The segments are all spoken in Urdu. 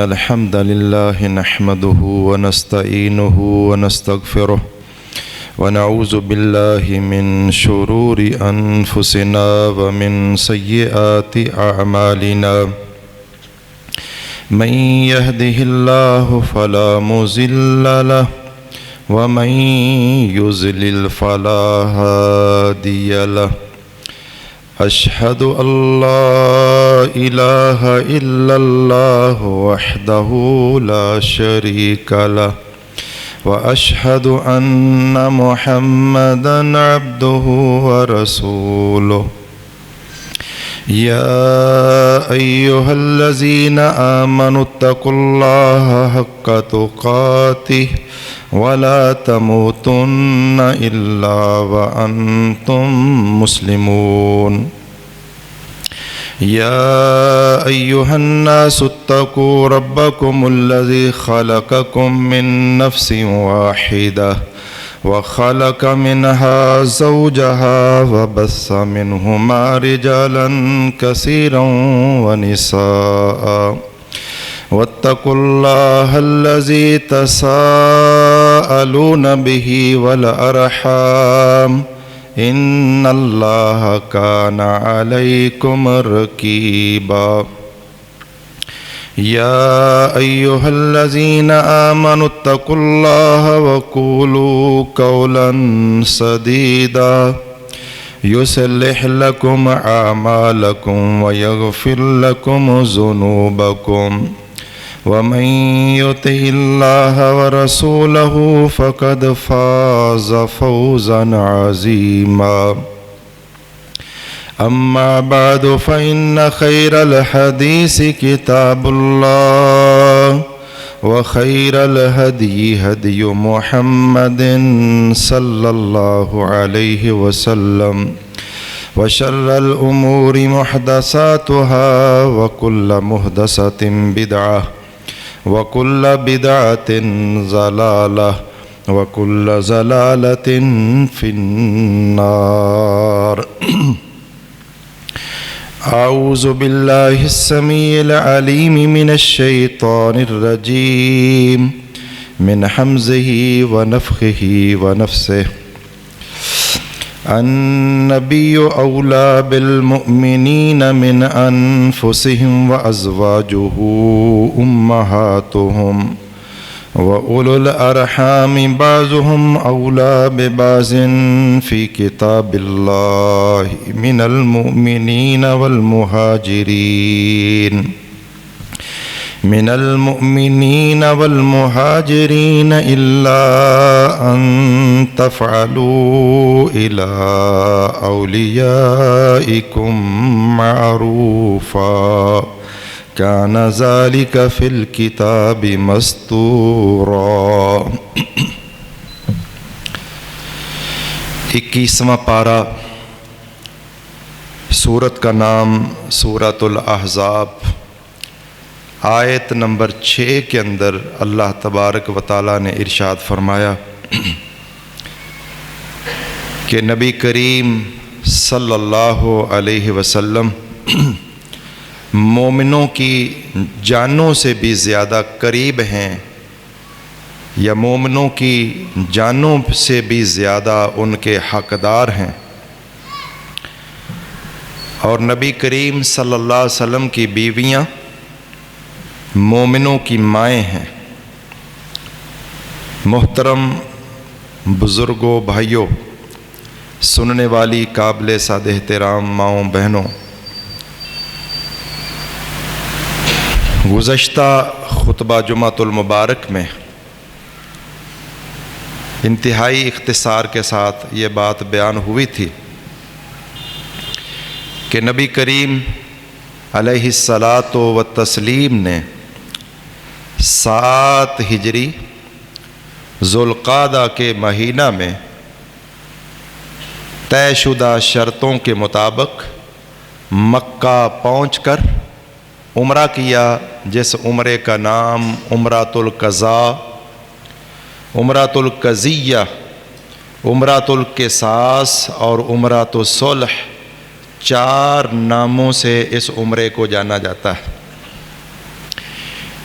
الحمد لله نحمده ونستعينه ونستغفره ونعوذ بالله من شرور أنفسنا ومن سيئات أعمالنا من يهده الله فلا مضل له ومن يضلل فلا هادي له أشهد أن لا إله إلا الله وحده لا شريك له وأشهد أن محمدًا عبده ورسوله يا أيها الذين آمنوا اتقوا الله حق تقاته ولا تموتن إلا وأنتم مسلمون يا أيها الناس اتقوا ربكم الذي خلقكم من نفس واحدة وخلق منها زوجها وبث منهما رجالا كثيرا ونساء واتقوا الله الذي تساءلون به والأرحام إن الله كان عليكم رقيبا يا أيها الذين آمنوا اتقوا الله وقولوا قولا سديدا يصلح لكم أعمالكم ويغفر لكم ذنوبكم ومن يطع الله ورسوله فقد فاز فوزا عظيما أما بعد فإن خير الحديث كتاب الله وخير الهدي هدي محمد صلى الله عليه وسلم وشر الأمور محدثاتها وكل محدثة بدعة وكل بدعة ضلالة وكل ضلالة في النار أعوذ بالله السميع العليم من الشيطان الرجيم من حمزه ونفخه ونفسه النبي أولى بالمؤمنين من أنفسهم وأزواجه أمهاتهم وأولو الأرحام بعضهم أولى ببعض في كتاب الله من المؤمنين والمهاجرين إلا أن تفعلوا إلى أوليائكم معروفا كان ذلك في الكتاب مستورا 21واں پارہ، سورت کا نام سورۃ الاحزاب، آیت نمبر 6 کے اندر اللہ تبارک و تعالیٰ نے ارشاد فرمایا کہ نبی کریم صلی اللہ علیہ وسلم مومنوں کی جانوں سے بھی زیادہ قریب ہیں، یا مومنوں کی جانوں سے بھی زیادہ ان کے حقدار ہیں، اور نبی کریم صلی اللہ علیہ وسلم کی بیویاں مومنوں کی مائیں ہیں۔ محترم بزرگوں، بھائیوں، سننے والی قابل سعادت احترام ماؤں بہنوں، گزشتہ خطبہ جمعۃ المبارک میں انتہائی اختصار کے ساتھ یہ بات بیان ہوئی تھی کہ نبی کریم علیہ الصلاۃ والتسلیم نے 7 ہجری ذوالقعدہ کے مہینہ میں طے شدہ شرطوں کے مطابق مکہ پہنچ کر عمرہ کیا، جس عمرے کا نام عمرۃ القضاء، عمرۃ القضیہ، عمرۃ القصاص اور عمرۃ الصلح 4 ناموں سے اس عمرے کو جانا جاتا ہے۔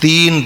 3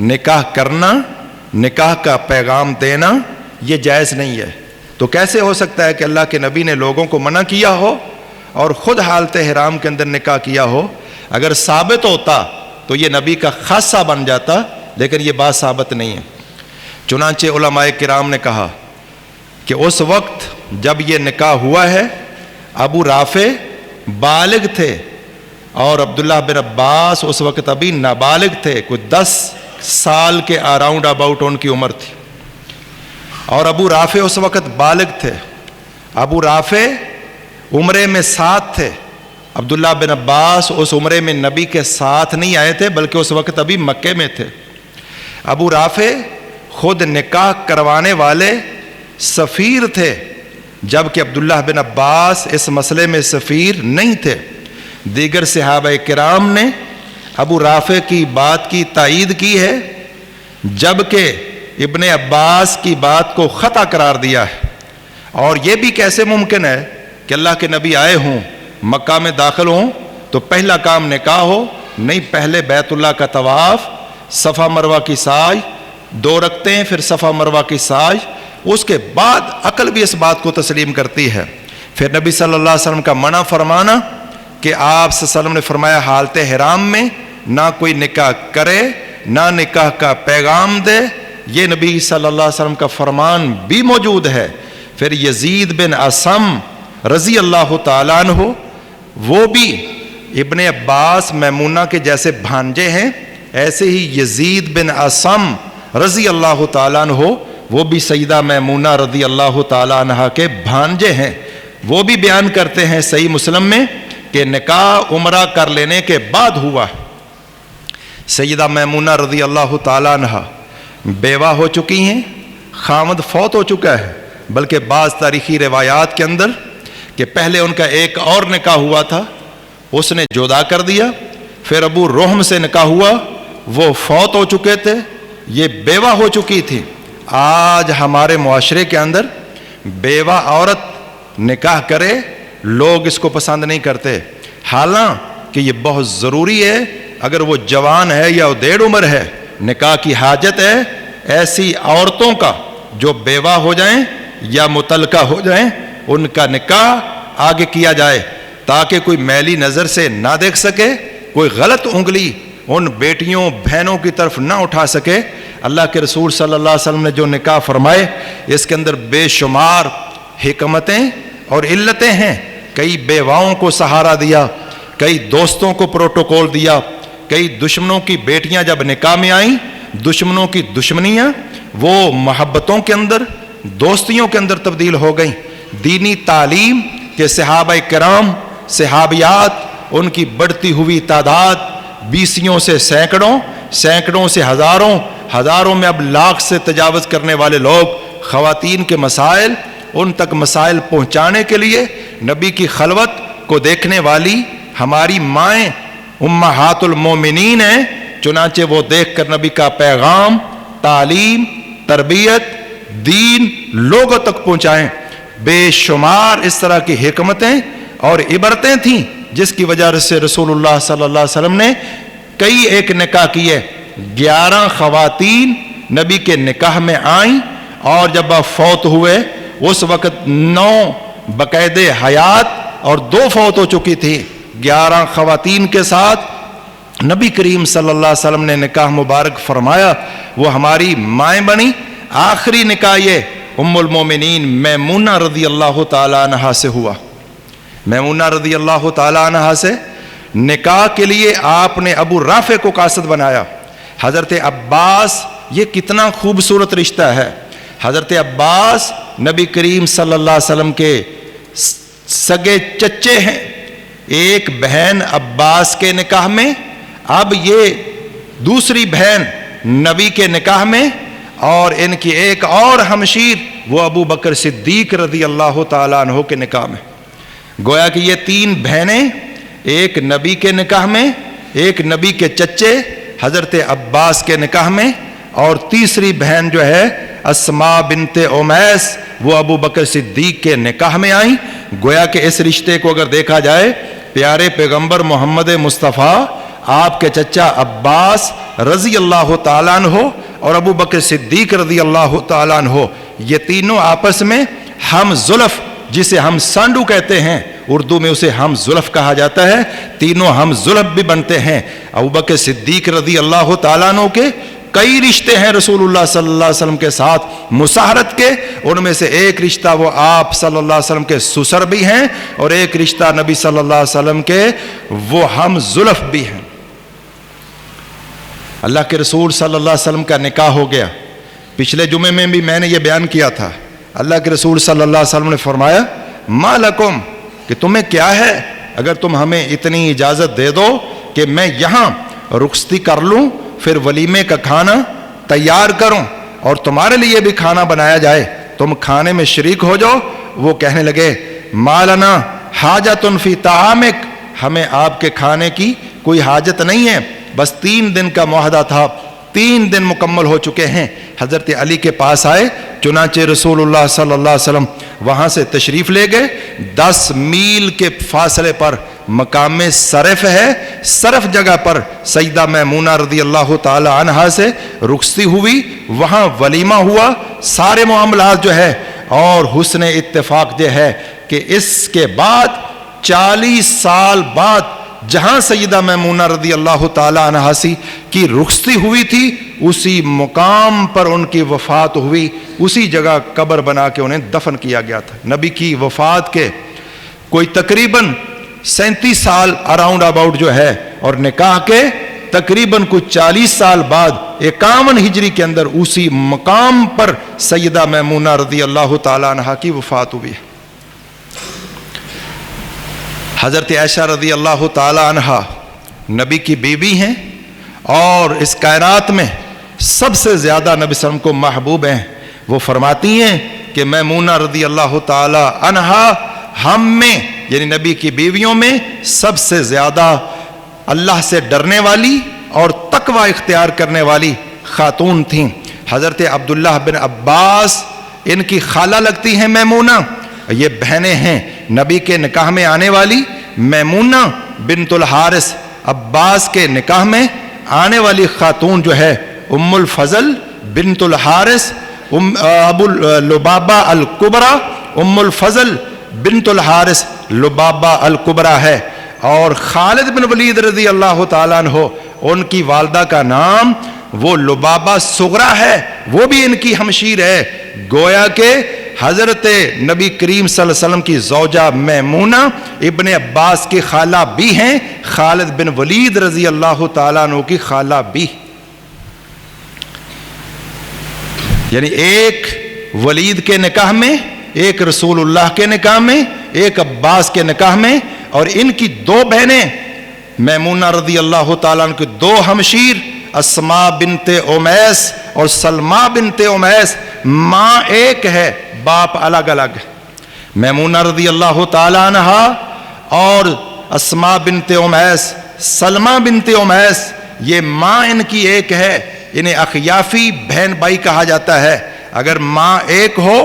نکاح کرنا، نکاح کا پیغام دینا یہ جائز نہیں ہے۔ تو کیسے ہو سکتا ہے کہ اللہ کے نبی نے لوگوں کو منع کیا ہو اور خود حالت احرام کے اندر نکاح کیا ہو؟ اگر ثابت ہوتا تو یہ نبی کا خاصہ بن جاتا، لیکن یہ بات ثابت نہیں ہے۔ چنانچہ علماء کرام نے کہا کہ اس وقت جب یہ نکاح ہوا ہے ابو رافع بالغ تھے اور عبداللہ بن عباس اس وقت ابھی نابالغ تھے، کوئی 10 سال کے اراؤنڈ اباؤٹ ان کی عمر تھی، اور ابو رافع اس وقت بالغ تھے۔ ابو رافع عمرے میں ساتھ تھے، عبداللہ بن عباس اس عمرے میں نبی کے ساتھ نہیں آئے تھے بلکہ اس وقت ابھی مکے میں تھے۔ ابو رافع خود نکاح کروانے والے سفیر تھے، جبکہ عبداللہ بن عباس اس مسئلے میں سفیر نہیں تھے۔ دیگر صحابہ کرام نے ابو رافع کی بات کی تائید کی ہے، جبکہ ابن عباس کی بات کو خطا قرار دیا ہے۔ اور یہ بھی کیسے ممکن ہے کہ اللہ کے نبی آئے ہوں، مکہ میں داخل ہوں تو پہلا کام نکاح ہو؟ نہیں، پہلے بیت اللہ کا طواف، صفا مروہ کی سعی، 2 رکعتیں، پھر صفا مروہ کی سعی، اس کے بعد عقل بھی اس بات کو تسلیم کرتی ہے۔ پھر نبی صلی اللہ علیہ وسلم کا منع فرمانا کہ آپ صلی اللہ علیہ وسلم نے فرمایا حالت حرام میں نہ کوئی نکاح کرے نہ نکاح کا پیغام دے، یہ نبی صلی اللہ علیہ وسلم کا فرمان بھی موجود ہے۔ پھر یزید بن اسم رضی اللہ تعالیٰ عنہ، وہ بھی ابن عباس میمونہ کے جیسے بھانجے ہیں، ایسے ہی یزید بن اسم رضی اللہ تعالیٰ عنہ وہ بھی سیدہ میمونہ رضی اللہ تعالیٰ عنہ کے بھانجے ہیں۔ وہ بھی بیان کرتے ہیں صحیح مسلم میں کہ نکاح عمرہ کر لینے کے بعد ہوا۔ سیدہ میمونہ رضی اللہ تعالیٰ عنہ بیوہ ہو چکی ہیں، خامد فوت ہو چکا ہے، بلکہ بعض تاریخی روایات کے اندر کہ پہلے ان کا ایک اور نکاح ہوا تھا، اس نے جدا کر دیا، پھر ابو رحم سے نکاح ہوا، وہ فوت ہو چکے تھے، یہ بیوہ ہو چکی تھی۔ آج ہمارے معاشرے کے اندر بیوہ عورت نکاح کرے، لوگ اس کو پسند نہیں کرتے، حالانکہ یہ بہت ضروری ہے۔ اگر وہ جوان ہے یا وہ دیڑھ عمر ہے، نکاح کی حاجت ہے۔ ایسی عورتوں کا جو بیوہ ہو جائیں یا مطلقہ ہو جائیں، ان کا نکاح آگے کیا جائے تاکہ کوئی میلی نظر سے نہ دیکھ سکے، کوئی غلط انگلی ان بیٹیوں بہنوں کی طرف نہ اٹھا سکے۔ اللہ کے رسول صلی اللہ علیہ وسلم نے جو نکاح فرمائے اس کے اندر بے شمار حکمتیں اور علتیں ہیں۔ کئی بیواؤں کو سہارا دیا، کئی دوستوں کو پروٹوکول دیا، کئی دشمنوں کی بیٹیاں جب نکاح میں آئیں، دشمنوں کی دشمنیاں وہ محبتوں کے اندر، دوستیوں کے اندر تبدیل ہو گئیں۔ دینی تعلیم کے صحابہ کرام، صحابیات، ان کی بڑھتی ہوئی تعداد 20 سے سینکڑوں، سینکڑوں سے ہزاروں، ہزاروں میں اب لاکھ سے تجاوز کرنے والے لوگ، خواتین کے مسائل، ان تک مسائل پہنچانے کے لیے نبی کی خلوت کو دیکھنے والی ہماری مائیں امہات المومنین ہیں، چنانچہ وہ دیکھ کر نبی کا پیغام، تعلیم، تربیت، دین لوگوں تک پہنچائیں۔ بے شمار اس طرح کی حکمتیں اور عبرتیں تھیں جس کی وجہ سے رسول اللہ صلی اللہ علیہ وسلم نے کئی ایک نکاح کیے۔ 11 خواتین نبی کے نکاح میں آئیں، اور جب آپ فوت ہوئے اس وقت 9 باقاعد حیات اور 2 فوت ہو چکی تھی۔ 11 خواتین کے ساتھ نبی کریم صلی اللہ علیہ وسلم نے نکاح مبارک فرمایا، وہ ہماری مائیں بنی۔ آخری نکاح یہ ام المومنین میمونہ رضی اللہ تعالیٰ عنہا سے ہوا۔ میمونہ رضی اللہ تعالیٰ عنہا سے نکاح کے لیے آپ نے ابو رافع کو قاصد بنایا۔ حضرت عباس، یہ کتنا خوبصورت رشتہ ہے۔ حضرت عباس نبی کریم صلی اللہ علیہ وسلم کے سگے چچے ہیں۔ ایک بہن عباس کے نکاح میں، اب یہ دوسری بہن نبی کے نکاح میں، اور ان کی ایک اور ہمشیر وہ ابو بکر صدیق رضی اللہ تعالیٰ عنہ کے نکاح میں۔ گویا کہ یہ 3 بہنیں، ایک نبی کے نکاح میں، ایک نبی کے چچے حضرت عباس کے نکاح میں، اور تیسری بہن جو ہے اسماء بنت امیس وہ ابو بکر صدیق کے نکاح میں آئیں۔ گویا کہ اس رشتے کو اگر دیکھا جائے، پیارے پیغمبر محمد مصطفیٰ آپ کے چچا عباس رضی اللہ تعالیٰ عنہ اور ابو بکر صدیق رضی اللہ تعالیٰ عنہ، یہ تینوں آپس میں ہم زلف، جسے ہم سانڈو کہتے ہیں، اردو میں اسے ہم زلف کہا جاتا ہے، تینوں ہم زلف بھی بنتے ہیں۔ ابو بکر صدیق رضی اللہ تعالیٰ عنہ کے کئی رشتے ہیں رسول اللہ صلی اللہ علیہ وسلم کے ساتھ مساہرت کے، ان میں سے ایک رشتہ وہ آپ صلی اللہ علیہ وسلم کے سسر بھی ہیں، اور ایک رشتہ نبی صلی اللہ علیہ وسلم کے وہ ہم زلف بھی ہیں۔ اللہ کے رسول صلی اللہ علیہ وسلم کا نکاح ہو گیا۔ پچھلے جمعے میں بھی میں نے یہ بیان کیا تھا، اللہ کے رسول صلی اللہ علیہ وسلم نے فرمایا ما لکم، کہ تمہیں کیا ہے، اگر تم ہمیں اتنی اجازت دے دو کہ میں یہاں رخصتی کر لوں، پھر ولیمے کا کھانا تیار کروں اور تمہارے لیے بھی کھانا بنایا جائے، تم کھانے میں شریک ہو جاؤ۔ وہ کہنے لگے ما لنا حاجۃ فی طعامک، ہمیں آپ کے کھانے کی کوئی حاجت نہیں ہے، بس 3 دن کا معاہدہ تھا، 3 دن مکمل ہو چکے ہیں۔ حضرت علی کے پاس آئے، چنانچہ رسول اللہ صلی اللہ علیہ وسلم وہاں سے تشریف لے گئے۔ 10 میل کے فاصلے پر مقام صرف ہے، صرف جگہ پر سیدہ میمونہ رضی اللہ تعالی عنہا سے رخصتی ہوئی، وہاں ولیمہ ہوا، سارے معاملات جو ہے، اور حسن اتفاق یہ ہے کہ اس کے بعد 40 سال بعد جہاں سیدہ میمونہ رضی اللہ تعالی عنہا کی رخصتی ہوئی تھی، اسی مقام پر ان کی وفات ہوئی، اسی جگہ قبر بنا کے انہیں دفن کیا گیا تھا۔ نبی کی وفات کے کوئی تقریباً 37 سال اراؤنڈ اباؤٹ جو ہے، اور نکاح کے تقریباً کچھ 40 سال بعد 51 ہجری کے اندر اسی مقام پر سیدہ میمونہ رضی اللہ تعالی عنہا کی وفات ہوئی ہے۔ حضرت عائشہ رضی اللہ تعالی عنہا نبی کی بیوی ہیں، اور اس کائنات میں سب سے زیادہ نبی صلی اللہ علیہ وسلم کو محبوب ہیں۔ وہ فرماتی ہیں کہ میمونہ رضی اللہ تعالی عنہا ہم میں، یعنی نبی کی بیویوں میں سب سے زیادہ اللہ سے ڈرنے والی اور تقوی اختیار کرنے والی خاتون تھیں۔ حضرت عبداللہ بن عباس ان کی خالہ لگتی ہیں میمونہ، یہ بہنیں ہیں۔ نبی کے نکاح میں آنے والی میمونہ بنت الحارث، عباس کے نکاح میں آنے والی خاتون جو ہے ام الفضل بنت الحارث، ابو لبابہ الکبریٰ، ام الفضل بنت الحارث لبابہ الکبریٰ ہے۔ اور خالد بن ولید رضی اللہ تعالیٰ عنہ، ان کی والدہ کا نام وہ لبابہ صغریٰ ہے، وہ بھی ان کی ہمشیر ہے۔ گویا کہ حضرت نبی کریم صلی اللہ علیہ وسلم کی زوجہ میمونہ ابن عباس کی خالہ بھی ہیں، خالد بن ولید رضی اللہ تعالیٰ عنہ کی خالہ بھی، یعنی ایک ولید کے نکاح میں، ایک رسول اللہ کے نکاح میں، ایک عباس کے نکاح میں، اور ان کی 2 بہنیں میمونہ رضی اللہ تعالیٰ عنہ کی 2 ہمشیر اسماء بنت امیس اور سلمہ بنت امیس، ماں ایک ہے باپ الگ الگ۔ میمونہ رضی اللہ تعالی عنہا اور اسماء بنت امیس، سلمہ بنت امیس، یہ ماں ان کی ایک ہے، انہیں اخیافی بہن بھائی کہا جاتا ہے۔ اگر ماں ایک ہو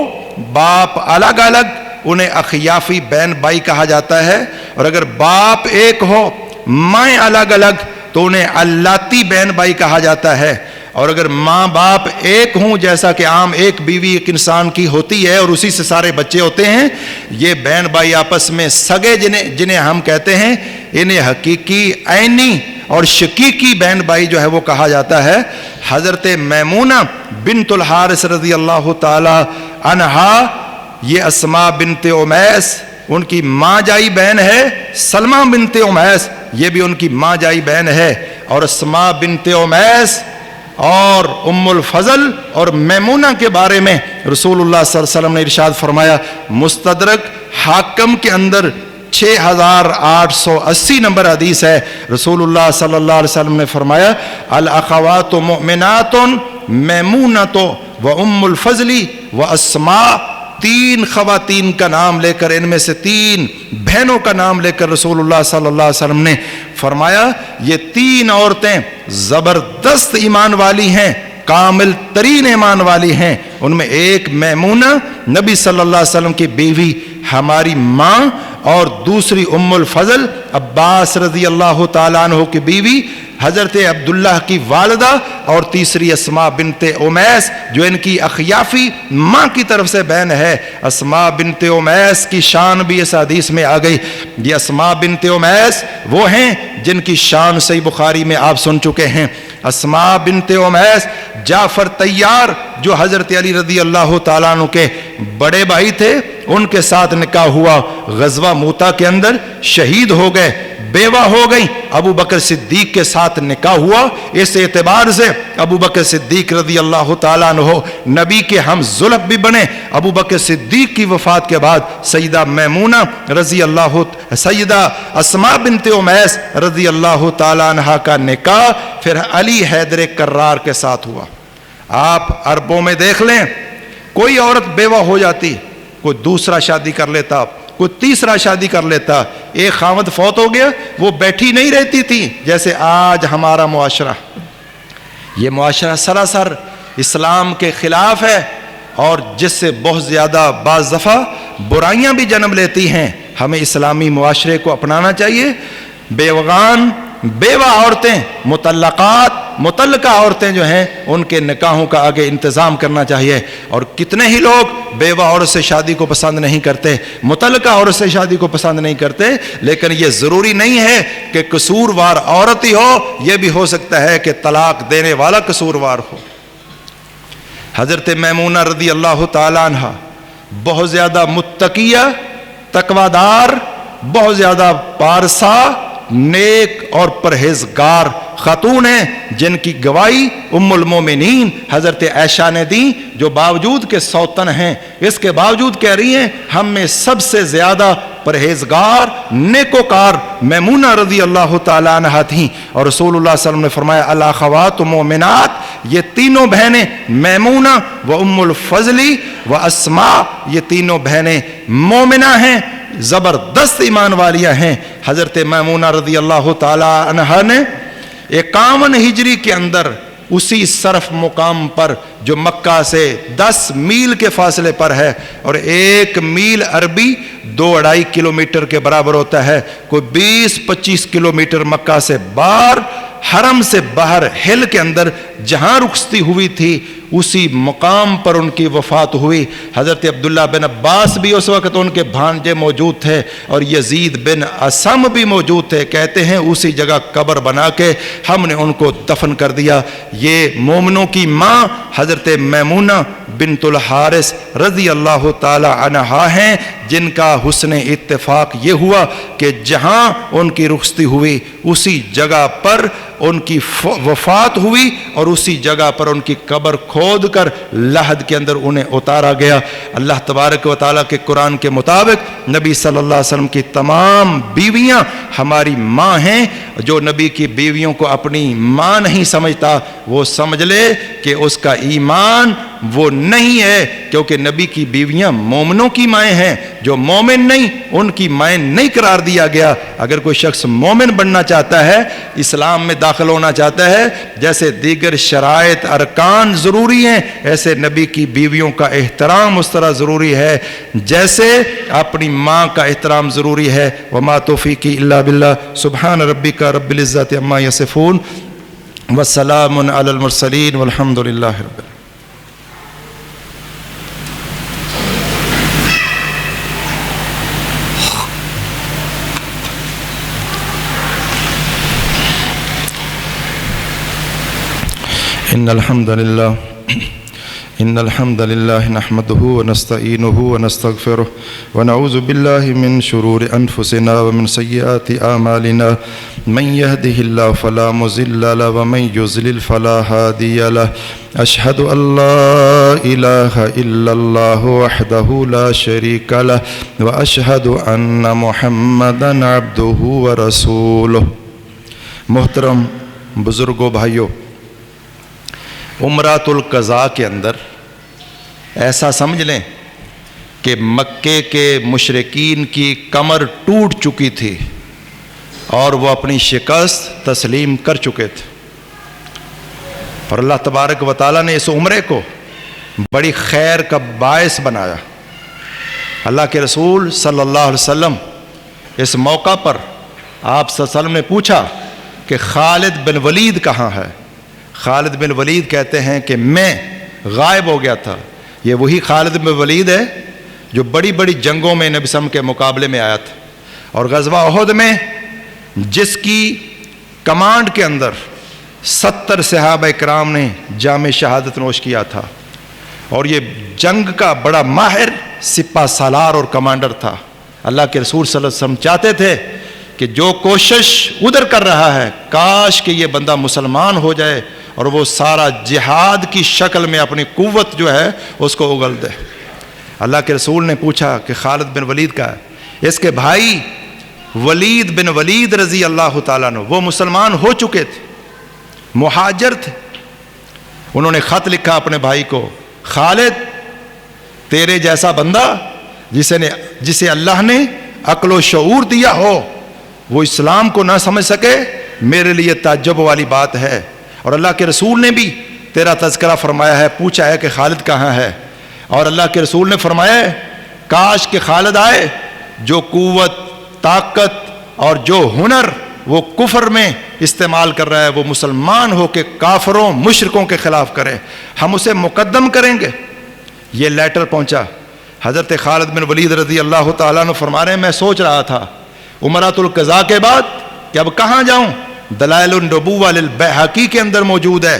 باپ الگ الگ، انہیں اخیافی بہن بھائی کہا جاتا ہے، اور اگر باپ ایک ہو مائیں الگ الگ تو انہیں اللاتی بہن بھائی کہا جاتا ہے۔ اور اگر ماں باپ ایک ہوں، جیسا کہ عام ایک بیوی ایک انسان کی ہوتی ہے اور اسی سے سارے بچے ہوتے ہیں، یہ بہن بھائی آپس میں سگے جنہیں ہم کہتے ہیں، انہیں حقیقی عینی اور شقیقی بہن بھائی جو ہے وہ کہا جاتا ہے۔ حضرت میمونہ بنت الحارث رضی اللہ تعالی عنہا، یہ اسماء بنت امیس ان کی ماں جائی بہن ہے، سلمہ بنت امیس یہ بھی ان کی ماں جائی بہن ہے، اور اسماء بنت امیس اور ام الفضل اور میمونہ کے بارے میں رسول اللہ صلی اللہ علیہ وسلم نے ارشاد فرمایا، مستدرک حاکم کے اندر 6880 نمبر حدیث ہے، رسول اللہ صلی اللہ علیہ وسلم نے فرمایا الاخوات مؤمنات میمونۃ و ام الفضل و اسماء، 3 خواتین کا نام لے کر، ان میں سے 3 بہنوں کا نام لے کر رسول اللہ صلی اللہ علیہ وسلم نے فرمایا یہ 3 عورتیں زبردست ایمان والی ہیں، کامل ترین ایمان والی ہیں۔ ان میں ایک میمونہ نبی صلی اللہ علیہ وسلم کی بیوی، ہماری ماں، اور دوسری ام الفضل عباس رضی اللہ تعالیٰ عنہ کی بیوی، حضرت عبداللہ کی والدہ اور تیسری اسماء بنت امیس جو ان کی اخیافی ماں کی طرف سے بہن ہے۔ اسماء بنت امیس کی شان بھی اس حدیث میں آ گئی۔ یہ اسماء بنت امیس وہ ہیں جن کی شان صحیح بخاری میں آپ سن چکے ہیں۔ اسماء بنت امیس جعفر طیار جو حضرت علی رضی اللہ تعالیٰ عنہ کے بڑے بھائی تھے، ان کے ساتھ نکاح ہوا، غزوہ موتا کے اندر شہید ہو گئے، بیوہ ہو گئیں۔ ابو بکر صدیق کے ساتھ نکاح ہوا، اس اعتبار سے ابو بکر صدیق رضی اللہ تعالیٰ عنہ نبی کے ہم زلف بھی بنے۔ ابو بکر صدیق کی وفات کے بعد سیدہ میمونہ رضی اللہ، سیدہ اسماء بنت امیس رضی اللہ تعالیٰ عنہ کا نکاح پھر علی حیدر کرار کے ساتھ ہوا۔ آپ عربوں میں دیکھ لیں، کوئی عورت بیوہ ہو جاتی، کوئی دوسرا شادی کر لیتا، کوئی تیسرا شادی کر لیتا، ایک خاوند فوت ہو گیا، وہ بیٹھی نہیں رہتی تھی جیسے آج ہمارا معاشرہ۔ یہ معاشرہ سراسر اسلام کے خلاف ہے اور جس سے بہت زیادہ بعض دفعہ برائیاں بھی جنم لیتی ہیں۔ ہمیں اسلامی معاشرے کو اپنانا چاہیے۔ بیوگان، بیوہ عورتیں، مطلقہ عورتیں جو ہیں ان کے نکاحوں کا آگے انتظام کرنا چاہیے۔ اور کتنے ہی لوگ بیوہ عورت سے شادی کو پسند نہیں کرتے، مطلقہ عورت سے شادی کو پسند نہیں کرتے، لیکن یہ ضروری نہیں ہے کہ قصوروار عورت ہی ہو، یہ بھی ہو سکتا ہے کہ طلاق دینے والا قصوروار ہو۔ حضرت میمونہ رضی اللہ تعالیٰ عنہ بہت زیادہ متقیہ، تقویدار، بہت زیادہ پارسا، نیک اور پرہیزگار خاتون ہیں، جن کی گواہی ام المومنین حضرت عائشہ نے دی، جو باوجود کہ سوتن ہیں اس کے باوجود کہہ رہی ہیں ہم میں سب سے زیادہ پرہیزگار، نیکوکار میمونہ رضی اللہ تعالیٰ عنہ تھیں۔ اور رسول اللہ صلی اللہ علیہ وسلم نے فرمایا الاخوات مومنات، یہ تینوں بہنیں میمونہ و ام الفضلی و اسماء، یہ تینوں بہنیں مومنہ ہیں، زبردست ایمان والیاں ہیں۔ حضرت میمونہ رضی اللہ تعالیٰ عنہ نے 51 ہجری کے اندر اسی صرف مقام پر جو مکہ سے 10 میل کے فاصلے پر ہے، اور 1 میل عربی 2-2.5 کلومیٹر کے برابر ہوتا ہے، کوئی 20-25 کلومیٹر مکہ سے باہر، حرم سے باہر ہل کے اندر جہاں رخصتی ہوئی تھی اسی مقام پر ان کی وفات ہوئی۔ حضرت عبداللہ بن عباس بھی اس وقت ان کے بھانجے موجود تھے اور یزید بن اسم بھی موجود تھے۔ کہتے ہیں اسی جگہ قبر بنا کے ہم نے ان کو دفن کر دیا۔ یہ مومنوں کی ماں حضرت میمونہ بنت الحارث رضی اللہ تعالی عنہا ہیں، جن کا حسن اتفاق یہ ہوا کہ جہاں ان کی رخصتی ہوئی اسی جگہ پر ان کی وفات ہوئی، اور اسی جگہ پر ان کی قبر کھود کر لحد کے اندر انہیں اتارا گیا۔ اللہ تبارک و تعالیٰ کے قرآن کے مطابق نبی صلی اللہ علیہ وسلم کی تمام بیویاں ہماری ماں ہیں۔ جو نبی کی بیویوں کو اپنی ماں نہیں سمجھتا وہ سمجھ لے کہ اس کا ایمان وہ نہیں ہے، کیونکہ نبی کی بیویاں مومنوں کی مائیں ہیں۔ جو مومن نہیں ان کی مائیں نہیں قرار دیا گیا۔ اگر کوئی شخص مومن بننا چاہتا ہے، اسلام میں داخل ہونا چاہتا ہے، جیسے دیگر شرائط ارکان ضروری ہیں، ایسے نبی کی بیویوں کا احترام اس طرح ضروری ہے جیسے اپنی ماں کا احترام ضروری ہے۔ وما توفیقی الا باللہ، سبحان ربک رب العزت عما یصفون وسلام علی المرسلین والحمد للہ رب العالمین۔ إن الحمد لله نحمده ونستعينه ونستغفره ونعوذ بالله من شرور أنفسنا ومن سيئات أعمالنا من يهده الله فلا مضل له ومن يضلل فلا هادي له أشهد أن لا إله إلا الله وحده لا شريك له وأشهد أن محمدا عبده ورسوله۔ محترم بزرگوں، بھائیوں، عمرۃ القضاء کے اندر ایسا سمجھ لیں کہ مکے کے مشرکین کی کمر ٹوٹ چکی تھی اور وہ اپنی شکست تسلیم کر چکے تھے، اور اللہ تبارک و تعالیٰ نے اس عمرے کو بڑی خیر کا باعث بنایا۔ اللہ کے رسول صلی اللہ علیہ وسلم اس موقع پر آپ صلی اللہ علیہ وسلم نے پوچھا کہ خالد بن ولید کہاں ہے؟ خالد بن ولید کہتے ہیں کہ میں غائب ہو گیا تھا۔ یہ وہی خالد بن ولید ہے جو بڑی بڑی جنگوں میں نبی صلی اللہ علیہ وسلم کے مقابلے میں آیا تھا، اور غزوہ احد میں جس کی کمانڈ کے اندر 70 صحابہ کرام نے جام شہادت نوش کیا تھا، اور یہ جنگ کا بڑا ماہر سپہ سالار اور کمانڈر تھا۔ اللہ کے رسول صلی اللہ علیہ وسلم چاہتے تھے کہ جو کوشش ادھر کر رہا ہے کاش کہ یہ بندہ مسلمان ہو جائے اور وہ سارا جہاد کی شکل میں اپنی قوت جو ہے اس کو اگل دے۔ اللہ کے رسول نے پوچھا کہ خالد بن ولید کا ہے؟ اس کے بھائی ولید بن ولید رضی اللہ تعالیٰ عنہ وہ مسلمان ہو چکے تھے، مہاجر تھے۔ انہوں نے خط لکھا اپنے بھائی کو، خالد تیرے جیسا بندہ جسے اللہ نے عقل و شعور دیا ہو وہ اسلام کو نہ سمجھ سکے، میرے لیے تعجب والی بات ہے۔ اور اللہ کے رسول نے بھی تیرا تذکرہ فرمایا ہے، پوچھا ہے کہ خالد کہاں ہے، اور اللہ کے رسول نے فرمایا ہے کاش کہ خالد آئے، جو قوت، طاقت اور جو ہنر وہ کفر میں استعمال کر رہا ہے وہ مسلمان ہو کے کافروں مشرکوں کے خلاف کرے، ہم اسے مقدم کریں گے۔ یہ لیٹر پہنچا حضرت خالد بن ولید رضی اللہ تعالیٰ عنہ فرما رہے ہیں میں سوچ رہا تھا امرات القضاء کے بعد کہ اب کہاں جاؤں۔ دلائل النبوہ للبیہقی کے اندر موجود ہے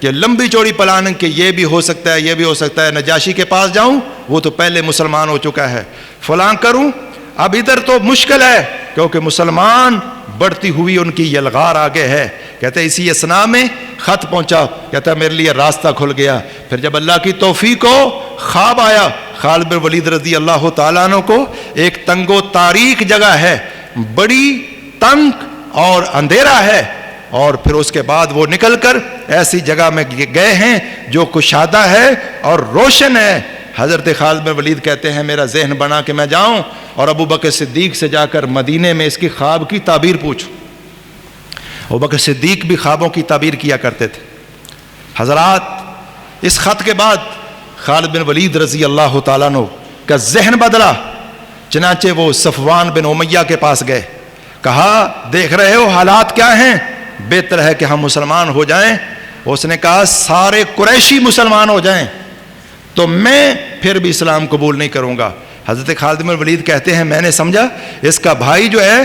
کہ لمبی چوڑی پلاننگ کہ یہ بھی ہو سکتا ہے، یہ بھی ہو سکتا ہے، نجاشی کے پاس جاؤں وہ تو پہلے مسلمان ہو چکا ہے، فلاں کروں، اب ادھر تو مشکل ہے کیونکہ مسلمان بڑھتی ہوئی ان کی یلغار آگے ہے۔ کہتے ہیں اسی اسنا میں خط پہنچا، کہتا ہے میرے لیے راستہ کھل گیا۔ پھر جب اللہ کی توفیق ہو خواب آیا خالد بن ولید رضی اللہ تعالیٰ عنہ کو، ایک تنگ و تاریک جگہ ہے، بڑی تنگ اور اندھیرا ہے، اور پھر اس کے بعد وہ نکل کر ایسی جگہ میں گئے ہیں جو کشادہ ہے اور روشن ہے۔ حضرت خالد بن ولید کہتے ہیں میرا ذہن بنا کہ میں جاؤں اور ابو بکر صدیق سے جا کر مدینے میں اس کی خواب کی تعبیر پوچھوں۔ ابو بکر صدیق بھی خوابوں کی تعبیر کیا کرتے تھے۔ حضرات اس خط کے بعد خالد بن ولید رضی اللہ تعالیٰ عنہ کا ذہن بدلا، چنانچہ وہ صفوان بن امیہ کے پاس گئے، کہا دیکھ رہے ہو حالات کیا ہیں، بہتر ہے کہ ہم مسلمان ہو جائیں۔ اس نے کہا سارے قریشی مسلمان ہو جائیں تو میں پھر بھی اسلام قبول نہیں کروں گا۔ حضرت خالد بن ولید کہتے ہیں میں نے سمجھا اس کا بھائی جو ہے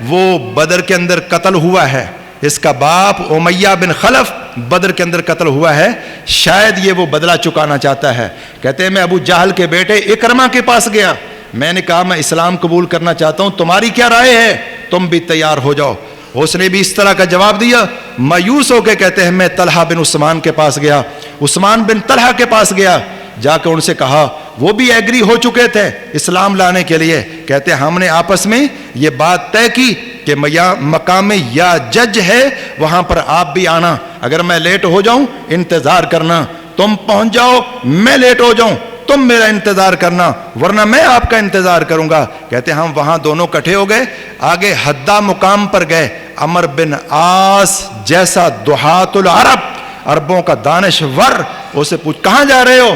وہ بدر کے اندر قتل ہوا ہے، اس کا باپ امیہ بن خلف بدر کے اندر قتل ہوا ہے، شاید یہ وہ بدلہ چکانا چاہتا ہے۔ کہتے ہیں میں ابو جہل کے بیٹے اکرمہ کے پاس گیا، میں نے کہا میں اسلام قبول کرنا چاہتا ہوں، تمہاری کیا رائے ہے، تم بھی تیار ہو جاؤ۔ اس نے بھی اس طرح کا جواب دیا۔ مایوس ہو کے کہتے ہیں میں طلحہ بن عثمان کے پاس گیا، عثمان بن طلحہ کے پاس گیا، جا کے ان سے کہا، وہ بھی ایگری ہو چکے تھے اسلام لانے کے لیے۔ کہتے ہیں ہم نے آپس میں یہ بات طے کی کہ مقام یا جج ہے وہاں پر آپ بھی آنا، اگر میں لیٹ ہو جاؤں انتظار کرنا، تم پہنچ جاؤ میں لیٹ ہو جاؤں تم میرا انتظار کرنا، ورنہ میں آپ کا انتظار کروں گا۔ کہتے ہیں ہم وہاں دونوں کٹھے ہو گئے، آگے حدہ مقام پر گئے، عمر بن عاص جیسا دہات العرب، عربوں کا دانشور، اسے پوچھ کہاں جا رہے ہو؟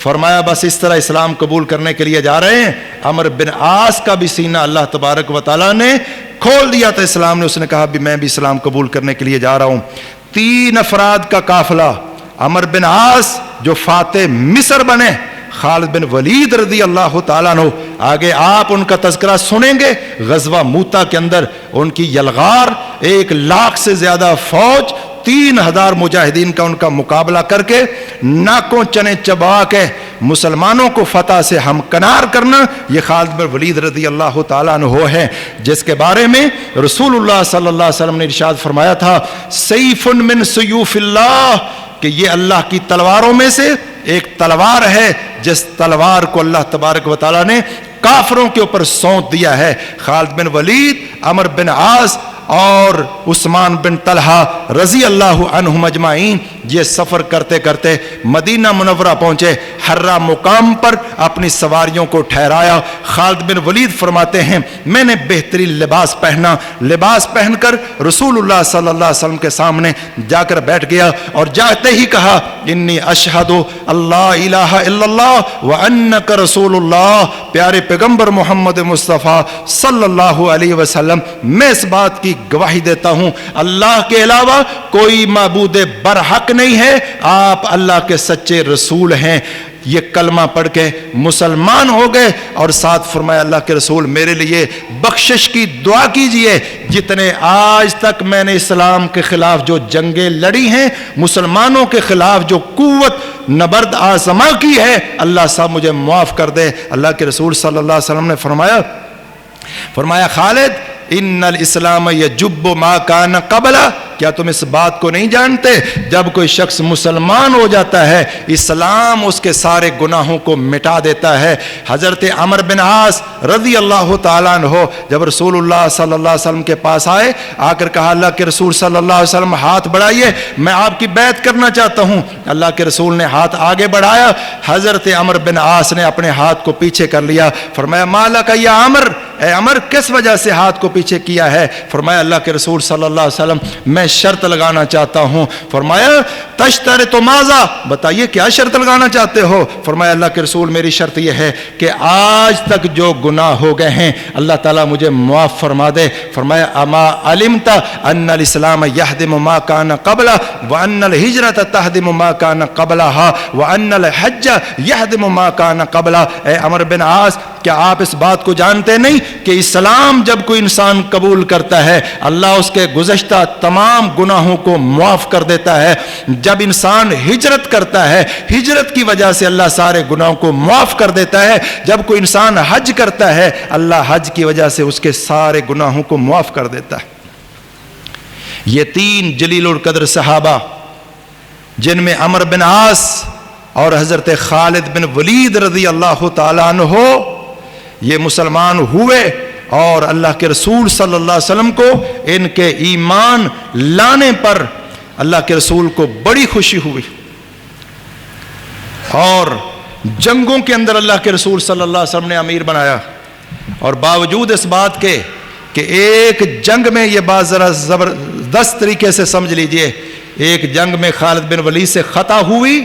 فرمایا بس اس طرح اسلام قبول کرنے کے لیے جا رہے ہیں۔ عمر بن عاص کا بھی سینہ اللہ تبارک و تعالیٰ نے کھول دیا تھا اسلام نے، اس نے کہا بھی میں بھی اسلام قبول کرنے کے لیے جا رہا ہوں۔ 3 افراد کا قافلہ، عمر بن عاص جو فاتح مصر بنے، خالد بن ولید رضی اللہ تعالیٰ عنہ، آگے آپ ان کا تذکرہ سنیں گے۔ غزوہ موتا کے اندر ان کی یلغار 1 لاکھ سے زیادہ فوج، 3000 مجاہدین کا ان کا مقابلہ کر کے ناکوں چنے چبا کے مسلمانوں کو فتح سے ہمکنار کرنا، یہ خالد بن ولید رضی اللہ تعالیٰ عنہ ہے، جس کے بارے میں رسول اللہ صلی اللہ علیہ وسلم نے ارشاد فرمایا تھا سیف من سیوف اللہ، کہ یہ اللہ کی تلواروں میں سے ایک تلوار ہے جس تلوار کو اللہ تبارک و تعالیٰ نے کافروں کے اوپر سونپ دیا ہے۔ خالد بن ولید، عمر بن عاص اور عثمان بن طلحہ رضی اللہ عنہم اجمعین یہ سفر کرتے کرتے مدینہ منورہ پہنچے، حرہ مقام پر اپنی سواریوں کو ٹھہرایا۔ خالد بن ولید فرماتے ہیں میں نے بہترین لباس پہنا، لباس پہن کر رسول اللہ صلی اللہ علیہ وسلم کے سامنے جا کر بیٹھ گیا، اور جاتے ہی کہا انی اشہد اللہ الہ الا اللہ وانک رسول اللہ، پیارے پیغمبر محمد مصطفیٰ صلی اللہ علیہ وسلم میں اس بات کی گواہی دیتا ہوں اللہ کے علاوہ کوئی معبود برحق نہیں ہے، آپ اللہ کے سچے رسول ہیں۔ یہ کلمہ پڑھ کے مسلمان ہو گئے، اور ساتھ فرمایا اللہ کے رسول میرے لیے بخشش کی دعا کیجئے، جتنے آج تک میں نے اسلام کے خلاف جو جنگیں لڑی ہیں، مسلمانوں کے خلاف جو قوت نبرد آزما کی ہے، اللہ صاحب مجھے معاف کر دے۔ اللہ کے رسول صلی اللہ علیہ وسلم نے فرمایا خالد ان الاسلام یجب ما کان قبلہ، کیا تم اس بات کو نہیں جانتے جب کوئی شخص مسلمان ہو جاتا ہے اسلام اس کے سارے گناہوں کو مٹا دیتا ہے۔ حضرت عمر بن عاص رضی اللہ تعالیٰ عنہ جب رسول اللہ صلی اللہ علیہ وسلم کے پاس آئے، آ کر کہا اللہ کے رسول صلی اللہ علیہ وسلم ہاتھ بڑھائیے، میں آپ کی بیعت کرنا چاہتا ہوں۔ اللہ کے رسول نے ہاتھ آگے بڑھایا، حضرت عمر بن عاص نے اپنے ہاتھ کو پیچھے کر لیا، فرمایا مالک یا عمر، اے عمر کس وجہ سے ہاتھ کو پیچھے کیا ہے؟ فرمایا اللہ کے رسول صلی اللہ علیہ وسلم میں شرط لگانا چاہتا ہوں۔ فرمایا تشترط ماذا، بتائیے کیا شرط لگانا چاہتے ہو؟ فرمایا اللہ کے رسول میری شرط یہ ہے کہ آج تک جو گناہ ہو گئے ہیں اللہ تعالیٰ مجھے معاف فرما دے۔ فرمایا اما علمت ان الاسلام یہدم ما کان قبلہ وان الہجرۃ تہدم ما کان قبلہا وان الحج یہدم ما کان قبلہ۔ اے عمر بن عاص کیا آپ اس بات کو جانتے نہیں کہ اسلام جب کوئی انسان قبول کرتا ہے اللہ اس کے گزشتہ تمام گناہوں کو معاف کر دیتا ہے؟ جب انسان ہجرت کرتا ہے ہجرت کی وجہ سے اللہ سارے گناہوں کو معاف کر دیتا ہے۔ جب کوئی انسان حج کرتا ہے اللہ حج کی وجہ سے اس کے سارے گناہوں کو معاف کر دیتا ہے۔ یہ تین جلیل القدر صحابہ جن میں عمر بن عاص اور حضرت خالد بن ولید رضی اللہ تعالیٰ عنہ یہ مسلمان ہوئے، اور اللہ کے رسول صلی اللہ علیہ وسلم کو ان کے ایمان لانے پر اللہ کے رسول کو بڑی خوشی ہوئی، اور جنگوں کے اندر اللہ کے رسول صلی اللہ علیہ وسلم نے امیر بنایا، اور باوجود اس بات کے کہ ایک جنگ میں یہ بات ذرا زبردست طریقے سے سمجھ لیجئے، ایک جنگ میں خالد بن ولید سے خطا ہوئی،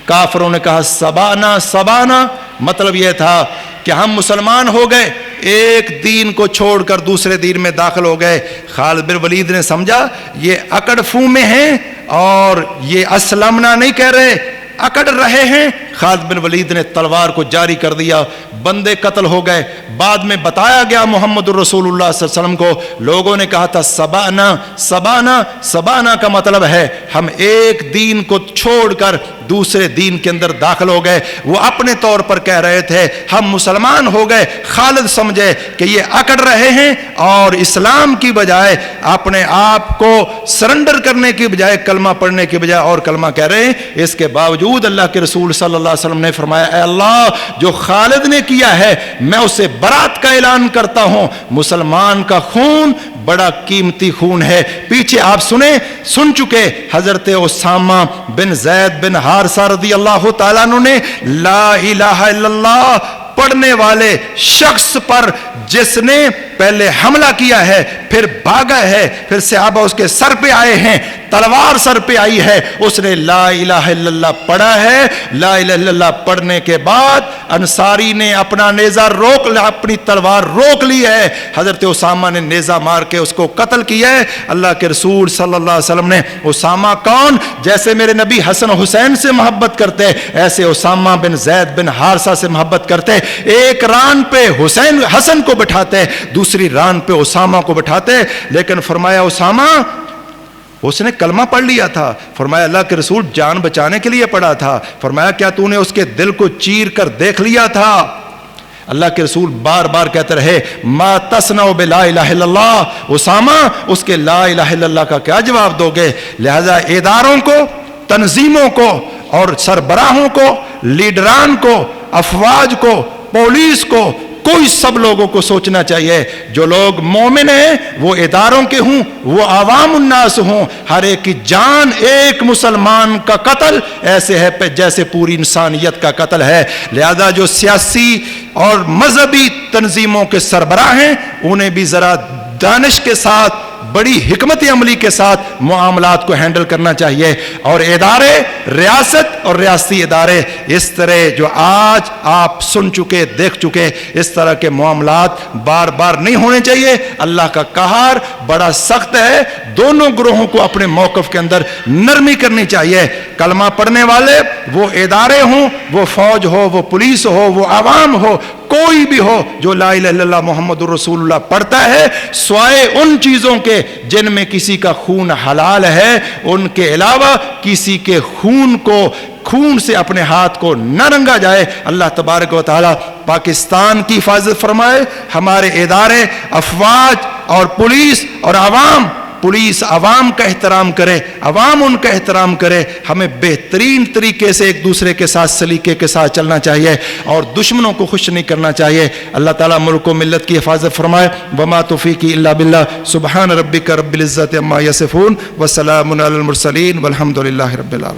کافروں نے کہا سبانا سبانا، مطلب یہ تھا کہ ہم مسلمان ہو گئے، ایک دین کو چھوڑ کر دوسرے دین میں داخل ہو گئے۔ خالد بن ولید نے سمجھا یہ اکڑ فو میں ہیں اور یہ اسلمنا نہیں کہہ رہے، اکڑ رہے ہیں۔ خالد بن ولید نے تلوار کو جاری کر دیا، بندے قتل ہو گئے۔ بعد میں بتایا گیا محمد الرسول اللہ صلی اللہ علیہ وسلم کو، لوگوں نے کہا تھا سبانا سبانا، سبانا کا مطلب ہے ہم ایک دین کو چھوڑ کر دوسرے دین کے اندر داخل ہو گئے۔ وہ اپنے طور پر کہہ رہے تھے ہم مسلمان ہو گئے، خالد سمجھے کہ یہ اکڑ رہے ہیں اور اسلام کی بجائے اپنے آپ کو سرنڈر کرنے کی بجائے کلمہ پڑھنے کی بجائے اور کلمہ کہہ رہے ہیں۔ اس کے باوجود اللہ کے رسول صلی اللہ علیہ وسلم نے فرمایا اے اللہ جو خالد نے کیا ہے میں اسے برات کا اعلان کرتا ہوں، مسلمان کا خون بڑا قیمتی خون ہے۔ پیچھے آپ سن چکے حضرت اسامہ بن زید بن حارثہ رضی اللہ تعالیٰ عنہ نے لا الہ الا اللہ پڑھنے والے شخص پر جس نے پہلے حملہ کیا ہے پھر بھاگا ہے، پھر صحابہ اس کے سر پہ آئے ہیں، تلوار سر پہ آئی ہے، اس نے لا الہ الا اللہ پڑھا ہے۔ لا الہ الا اللہ پڑھنے کے بعد انصاری نے اپنا نیزہ اپنی تلوار روک لی ہے، حضرت اسامہ نے نیزہ مار کے اس کو قتل کیا ہے۔ اللہ کے رسول صلی اللہ علیہ وسلم نے اسامہ کون؟ جیسے میرے نبی حسن حسین سے محبت کرتے ایسے اسامہ بن زید بن حارثہ سے محبت کرتے، ایک ران پہ حسن کو بٹھاتے دوسری ران پہ اسامہ کو بٹھاتے، لیکن فرمایا اسامہ اس نے کلمہ پڑھ لیا تھا۔ فرمایا اللہ کے رسول جان بچانے کے لیے پڑھا تھا۔ فرمایا کیا تو نے اس کے دل کو چیر کر دیکھ لیا تھا؟ اللہ کے رسول بار بار کہتے رہے ما تصنع بلا الہ الا اللہ، اسامہ اس کے لا الہ الا اللہ کا کیا جواب دو گے؟ لہذا اداروں کو، تنظیموں کو اور سربراہوں کو، لیڈران کو، افواج کو، پولیس کو، کوئی سب لوگوں کو سوچنا چاہیے جو لوگ مومن ہیں وہ اداروں کے ہوں، وہ عوام الناس ہوں، ہر ایک کی جان ایک مسلمان کا قتل ایسے ہے جیسے پوری انسانیت کا قتل ہے۔ لہذا جو سیاسی اور مذہبی تنظیموں کے سربراہ ہیں انہیں بھی ذرا دانش کے ساتھ بڑی حکمت عملی کے ساتھ معاملات کو ہینڈل کرنا چاہیے. اور ادارے، ریاست اور ریاستی ادارے اس طرح جو آج آپ سن چکے، دیکھ چکے، اس طرح کے معاملات بار بار نہیں ہونے چاہیے. اللہ کا قہر بڑا سخت ہے. دونوں گروہوں کو اپنے موقف کے اندر نرمی کرنی چاہیے. کلمہ پڑھنے والے، وہ ادارے ہوں، وہ فوج ہو، وہ پولیس ہو، وہ عوام ہو، کوئی بھی ہو جو لا الہ الا اللہ محمد الرسول اللہ پڑھتا ہے، سوائے ان چیزوں کے جن میں کسی کا خون حلال ہے، ان کے علاوہ کسی کے خون سے اپنے ہاتھ کو نہ رنگا جائے. اللہ تبارک و تعالی پاکستان کی حفاظت فرمائے. ہمارے ادارے، افواج اور پولیس اور عوام، پولیس عوام کا احترام کرے، عوام ان کا احترام کرے. ہمیں بہترین طریقے سے ایک دوسرے کے ساتھ سلیقے کے ساتھ چلنا چاہیے اور دشمنوں کو خوش نہیں کرنا چاہیے. اللہ تعالیٰ ملک و ملت کی حفاظت فرمائے. وما توفیقی الا باللہ. سبحان ربک رب العزت عما یصفون وسلام علی المرسلین والحمد للہ رب العالمین.